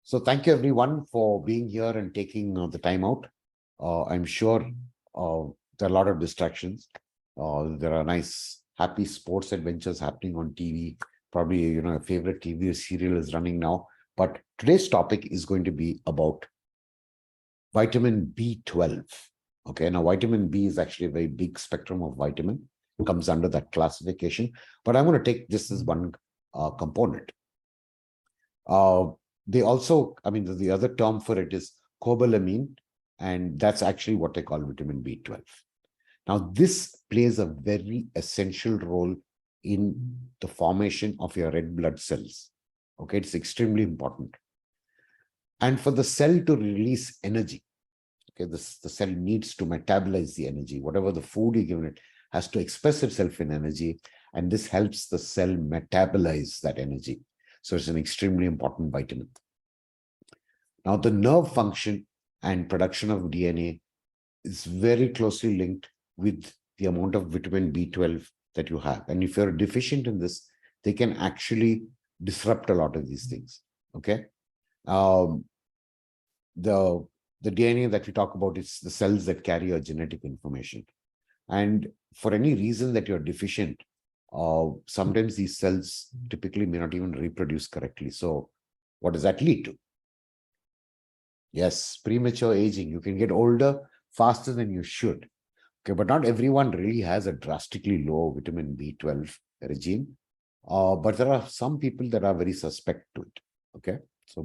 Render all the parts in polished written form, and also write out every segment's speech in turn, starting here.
So thank you everyone for being here and taking the time out. I'm sure there are a lot of distractions. There are nice, happy sports adventures happening on TV. Probably, a favorite TV serial is running now. But today's topic is going to be about vitamin B12. Okay, now vitamin B is actually a very big spectrum of vitamin. It comes under that classification. But I'm going to take this as one component. They also, the other term for it is cobalamin, and that's actually what they call vitamin B12. Now, this plays a very essential role in the formation of your red blood cells. Okay, it's extremely important. And for the cell to release energy, okay, the cell needs to metabolize the energy. Whatever the food you give it has to express itself in energy, and this helps the cell metabolize that energy. So it's an extremely important vitamin. Now, the nerve function and production of DNA is very closely linked with the amount of vitamin B12 that you have. And if you're deficient in this, they can actually disrupt a lot of these things. Okay. The DNA that we talk about is the cells that carry your genetic information. And for any reason that you're deficient, sometimes these cells typically may not even reproduce correctly. So what does that lead to? Yes, premature aging. You can get older faster than you should. Okay, but not everyone really has a drastically low vitamin B12 regime. But there are some people that are very suspect to it. Okay, so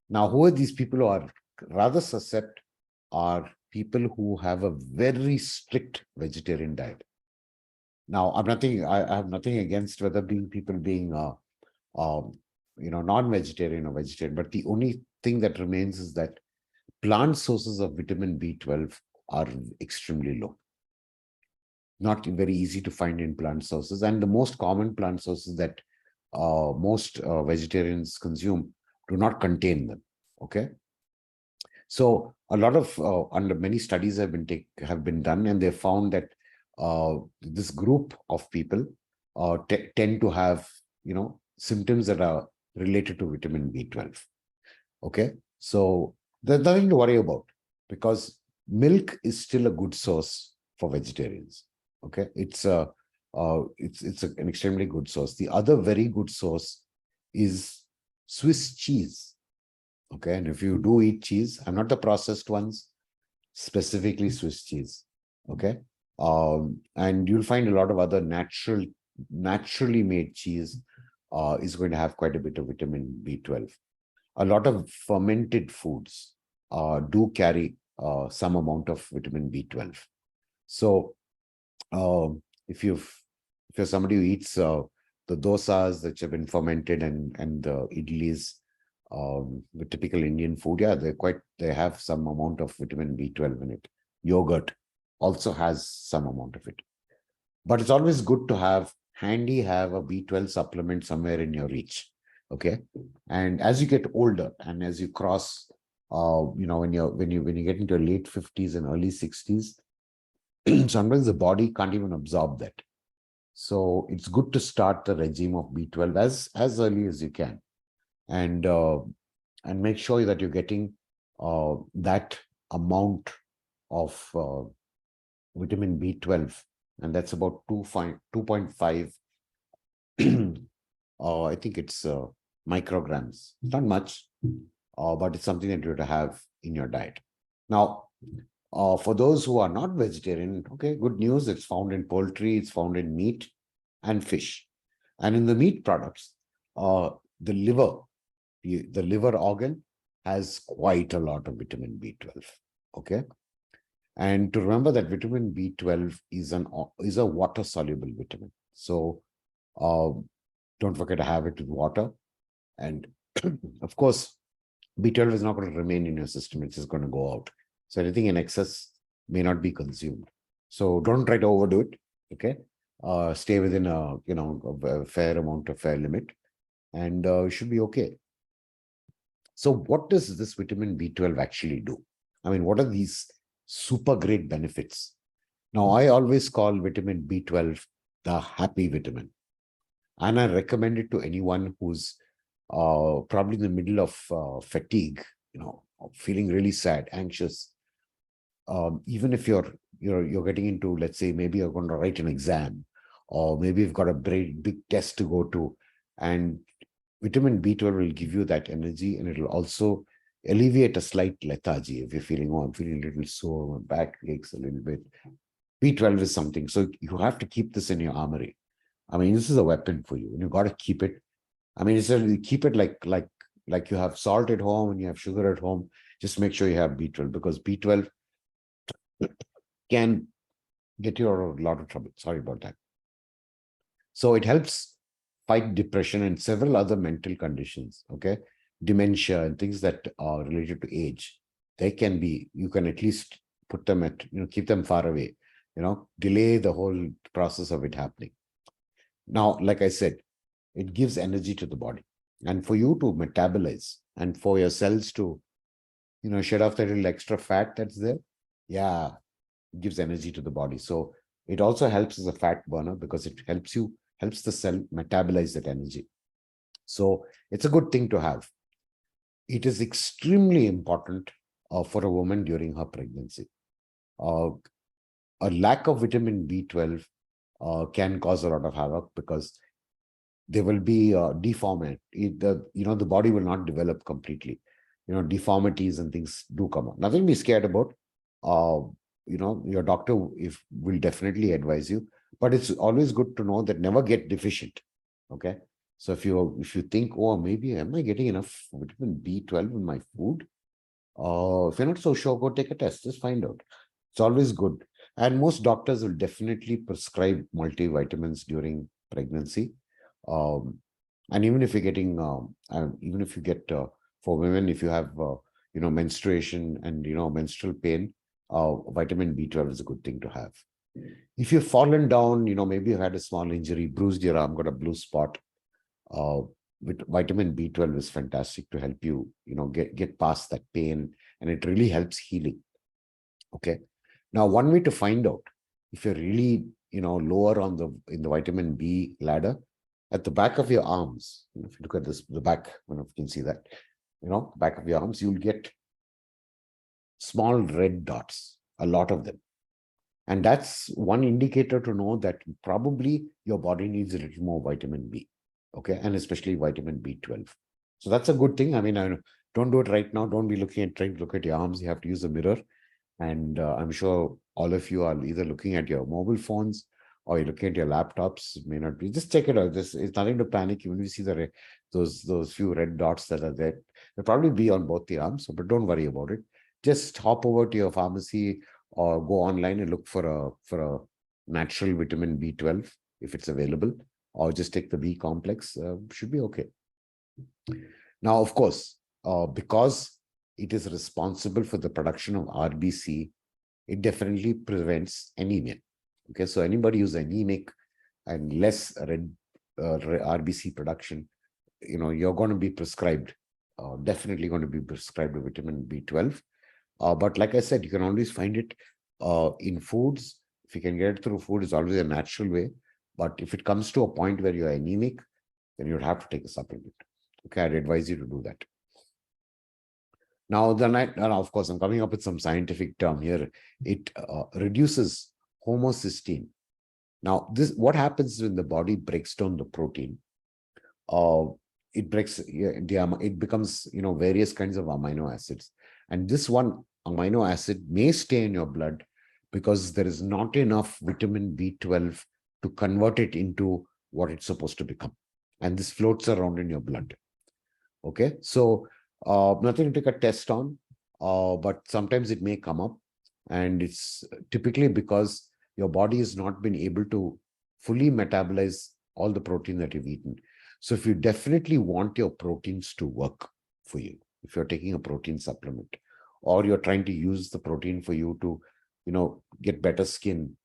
now, who are these people who are rather suspect? Are people who have a very strict vegetarian diet. Now, I have nothing against whether people being non-vegetarian or vegetarian, but the only thing that remains is that plant sources of vitamin B12 are extremely low. Not very easy to find in plant sources, and the most common plant sources that most vegetarians consume do not contain them. Okay, so a lot of under many studies have been done, and they found that this group of people tend to have symptoms that are related to vitamin B12. Okay, so there's nothing to worry about because milk is still a good source for vegetarians. Okay, it's an extremely good source. The other very good source is Swiss cheese. Okay, and if you do eat cheese, I'm not the processed ones, specifically Swiss cheese. Okay, and you'll find a lot of other naturally made cheese is going to have quite a bit of vitamin B12. A lot of fermented foods do carry some amount of vitamin B12. So if you're somebody who eats the dosas that have been fermented and the idlis with typical Indian food, yeah, they have some amount of vitamin B12 in it. Yogurt also has some amount of it. But it's always good to have a B12 supplement somewhere in your reach. Okay. And as you get older and as you cross, when you get into your late 50s and early 60s, sometimes the body can't even absorb that. So it's good to start the regime of B12 as early as you can, and make sure that you're getting that amount of vitamin B12, and that's about 2.5. I think it's micrograms. Not much, but it's something that you have to have in your diet. Now, for those who are not vegetarian, okay, good news. It's found in poultry, it's found in meat and fish. And in the meat products, the liver organ has quite a lot of vitamin B12. Okay. And to remember that vitamin B12 is a water-soluble vitamin. So don't forget to have it with water. And of course, B12 is not going to remain in your system. It's just going to go out. So anything in excess may not be consumed. So don't try to overdo it. Okay. Stay within a fair limit, and you should be okay. So what does this vitamin B12 actually do? I mean, what are these super great benefits? Now, I always call vitamin B12 the happy vitamin. And I recommend it to anyone who's probably in the middle of fatigue, feeling really sad, anxious. Even if you're getting into, let's say, maybe you're going to write an exam, or maybe you've got a big test to go to, and vitamin B12 will give you that energy, and it'll also alleviate a slight lethargy if you're feeling, oh, I'm feeling a little sore, my back aches a little bit. B12 is something, so you have to keep this in your armory. I mean, this is a weapon for you, and you've got to keep it. I mean, you keep it like you have salt at home and you have sugar at home. Just make sure you have B12, because B12 can get you out of a lot of trouble. Sorry about that. So it helps fight depression and several other mental conditions, okay? Dementia and things that are related to age. You can at least put them keep them far away, delay the whole process of it happening. Now, like I said, it gives energy to the body. And for you to metabolize and for your cells to, shed off that little extra fat that's there, yeah, it gives energy to the body. So it also helps as a fat burner, because it helps the cell metabolize that energy. So it's a good thing to have. It is extremely important for a woman during her pregnancy. A lack of vitamin B12 can cause a lot of havoc, because there will be deformity. The body will not develop completely. Deformities and things do come up. Nothing to be scared about. Your doctor will definitely advise you, but it's always good to know that never get deficient. Okay. So if you think, oh, maybe am I getting enough vitamin B12 in my food? If you're not so sure, go take a test. Just find out. It's always good. And most doctors will definitely prescribe multivitamins during pregnancy. And even if you're getting, even if you get, for women, if you have, menstruation and, menstrual pain, vitamin B12 is a good thing to have. If you've fallen down, maybe you had a small injury, bruised your arm, got a blue spot, vitamin B12 is fantastic to help you, get past that pain, and it really helps healing. Okay. Now, one way to find out if you're really, lower in the vitamin B ladder, at the back of your arms, if you look at the back, if you can see that, back of your arms, you'll get small red dots, a lot of them. And that's one indicator to know that probably your body needs a little more vitamin B. Okay. And especially vitamin B12. So that's a good thing. I mean, don't do it right now. Don't be trying to look at your arms. You have to use a mirror. And I'm sure all of you are either looking at your mobile phones or you're looking at your laptops. It may not be. Just check it out. It's nothing to panic. Even if you see those few red dots that are there, they'll probably be on both the arms. But don't worry about it. Just hop over to your pharmacy or go online and look for a natural vitamin B12 if it's available, or just take the B complex. Should be okay. Now, of course, because it is responsible for the production of RBC, it definitely prevents anemia. Okay, so anybody who's anemic and less red RBC production, you're going to be prescribed, definitely going to be prescribed vitamin B12. But like I said, you can always find it in foods. If you can get it through food, it's always a natural way. But if it comes to a point where you're anemic, then you'd have to take a supplement. Okay, I'd advise you to do that. Now, of course, I'm coming up with some scientific term here. It reduces homocysteine. Now, what happens when the body breaks down the protein? It becomes, various kinds of amino acids. And this one amino acid may stay in your blood because there is not enough vitamin B12 to convert it into what it's supposed to become. And this floats around in your blood. Okay, so nothing to take a test on, but sometimes it may come up. And it's typically because your body has not been able to fully metabolize all the protein that you've eaten. So if you definitely want your proteins to work for you, if you're taking a protein supplement, or you're trying to use the protein for you to, get better skin,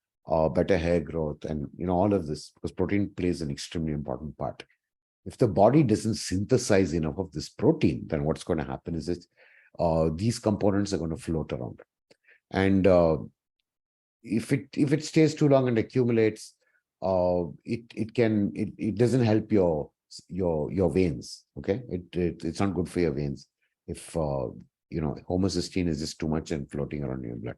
better hair growth, and, all of this, because protein plays an extremely important part. If the body doesn't synthesize enough of this protein, then what's going to happen is these components are going to float around. And if it stays too long and accumulates, it doesn't help your veins. Okay, it's not good for your veins if homocysteine is just too much and floating around in your blood.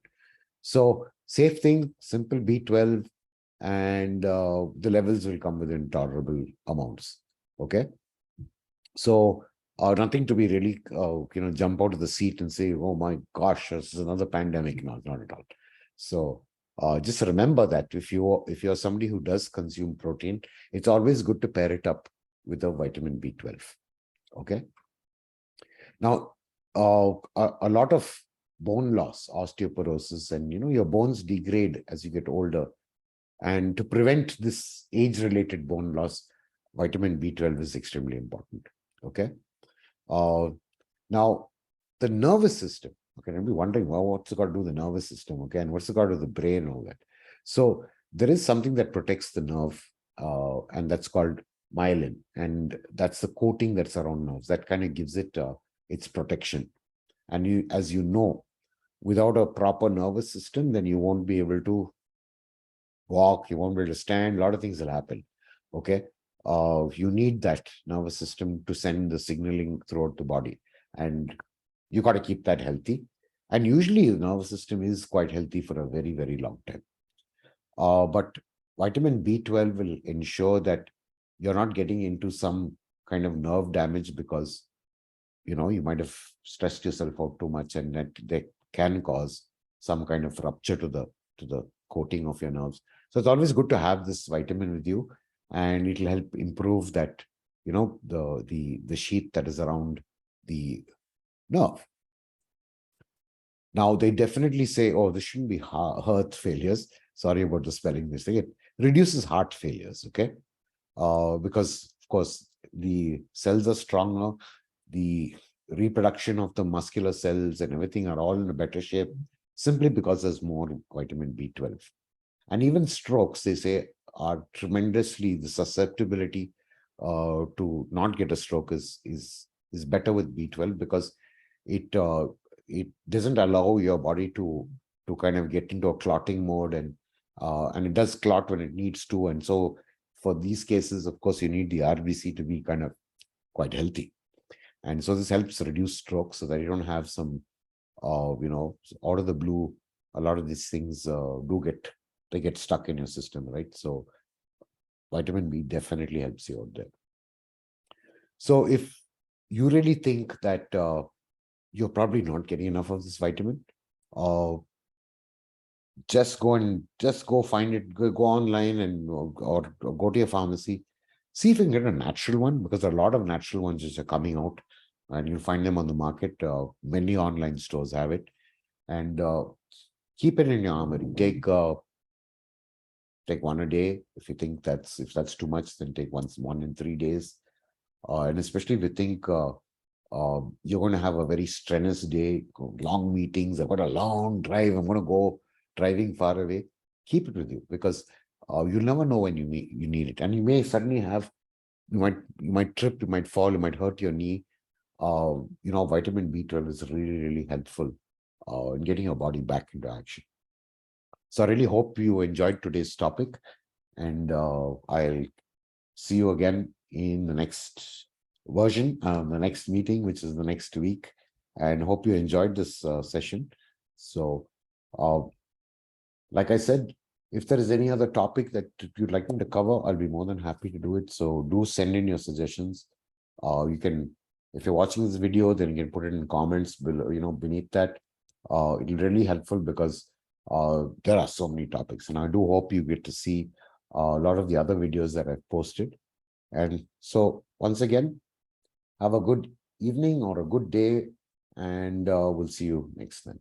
So safe thing, simple B12, and the levels will come within tolerable amounts. Okay, so nothing to be really jump out of the seat and say, oh my gosh, this is another pandemic. No, not at all. So just remember that if you're somebody who does consume protein, it's always good to pair it up with a vitamin B12. Okay. Now, a lot of bone loss, osteoporosis, and your bones degrade as you get older. And to prevent this age-related bone loss, vitamin B12 is extremely important. Okay. Now, the nervous system. Okay, I'll be wondering, well, what's it got to do with the nervous system? Okay, and what's it got to do with the brain and all that? So there is something that protects the nerve, and that's called myelin, and that's the coating that's around nerves that kind of gives it its protection. And as you know, without a proper nervous system, then you won't be able to walk, you won't be able to stand, a lot of things will happen. Okay. You need that nervous system to send the signaling throughout the body, and you got to keep that healthy. And usually the nervous system is quite healthy for a very, very long time. But vitamin B12 will ensure that you're not getting into some kind of nerve damage because you might have stressed yourself out too much, and that can cause some kind of rupture to the coating of your nerves. So it's always good to have this vitamin with you, and it'll help improve that, the sheath that is around the nerve. Now, they definitely say, oh, this shouldn't be heart failures. Sorry about the spelling mistake. It reduces heart failures, okay? Because, of course, the cells are stronger, the reproduction of the muscular cells and everything are all in a better shape simply because there's more vitamin B12. And even strokes, they say, are tremendously, the susceptibility to not get a stroke is better with B12 because it doesn't allow your body to kind of get into a clotting mode, and it does clot when it needs to. And so for these cases, of course, you need the RBC to be kind of quite healthy. And so this helps reduce strokes so that you don't have some, out of the blue, a lot of these things they get stuck in your system, right? So vitamin B definitely helps you out there. So if you really think that you're probably not getting enough of this vitamin, just go find it, go online and or go to your pharmacy, see if you can get a natural one, because there are a lot of natural ones which are coming out, and you'll find them on the market. Many online stores have it, and keep it in your armory. Take one a day. If you think if that's too much, then take one in 3 days. And especially if you think you're going to have a very strenuous day, long meetings, I've got a long drive, I'm going to go driving far away, keep it with you, because you'll never know when you need it. And you may suddenly you might trip, you might fall, you might hurt your knee. Vitamin B12 is really, really helpful in getting your body back into action. So I really hope you enjoyed today's topic, and I'll see you again in the next version, the next meeting, which is the next week, and hope you enjoyed this session. So, like I said, if there is any other topic that you'd like me to cover, I'll be more than happy to do it. So do send in your suggestions. You can, if you're watching this video, then you can put it in comments below, beneath that. It'll really helpful because there are so many topics, and I do hope you get to see a lot of the other videos that I've posted. And so once again, have a good evening or a good day, and we'll see you next time.